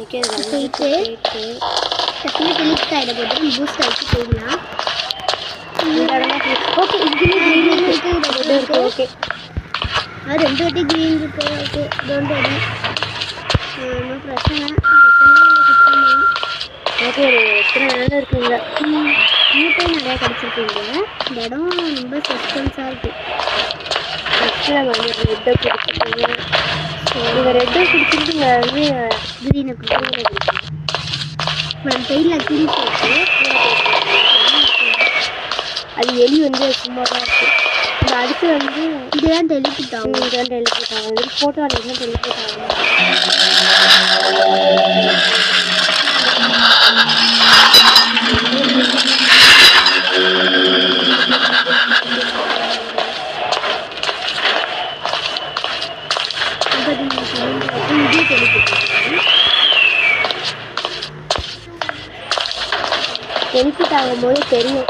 Okay போயிட்டு டக்குனு delete ஆகிட போட்டு பூஸ்ட் ஆகிட்டு போயிடலாம். ஓகே இதுலேயே க்ரீன் இருக்குது. ஓகே அது 2 வாட்டி க்ரீன் இருக்குது. ஓகே டோன்ட் வரி, ஒன்றும் பிரச்சனை ஓகே. எத்தனை நாள் இருக்குங்க, மூட்டை நிறையா கிடச்சிருக்கீங்க. இந்த இடம் ரொம்ப சஸ்பென்ஸாக இருக்குது. ஃபஸ்ட்டு நம்ம வந்து ரெட்டை பிடிச்சிருக்கீங்க. நீங்கள் ரெட்டை பிடிச்சிருக்கீங்க வந்து க்ரீனை பிடிச்சி நம்ம சைடில் க்ரீன் போட்டு அது எலி வந்து சும்மா தான் இருக்குது. இந்த அடுத்து வந்து இதுதான் டெலிபிட்டாங்க. இதுதான் டெலிபிட்டாங்க. இது ஃபோட்டோவில் என்ன டெலிபிட்டாங்க. டெலிபிட் ஆகும்போது தெரியும்.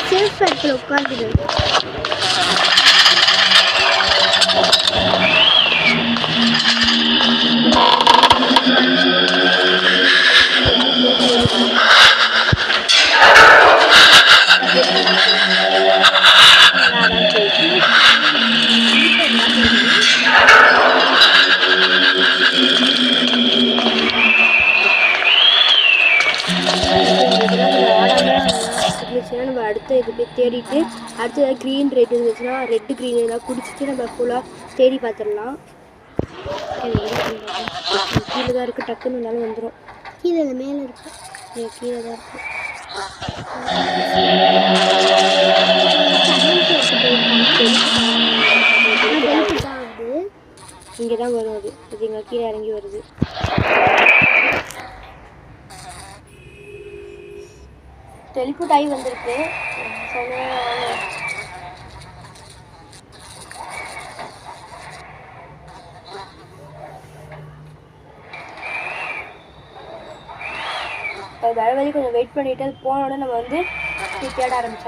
சேஃப் இடத்துல உட்காந்துடு. நம்ம அடுத்த இது போய் தேடிட்டு அடுத்து ஏதாவது க்ரீன் ரெட் இருந்துச்சுன்னா ரெட்டு க்ரீன் ஏதாவது குடிச்சிட்டு நம்ம ஃபுல்லாக தேடி பார்த்துடலாம். கீழே தான் இருக்குது, டக்குன்னு இருந்தாலும் வந்துடும். கீழே மேலே இருக்கு, கீழே தான் இருக்குது. இங்கே தான் வரும். அது இங்கே கீழே இறங்கி வருது. டெலிபோர்ட் ஆகி வந்திருக்கு. வேறு வரைக்கும் கொஞ்சம் வெயிட் பண்ணிவிட்டு அது போன உடனே நம்ம வந்து தேட ஆரம்பிச்சோம்.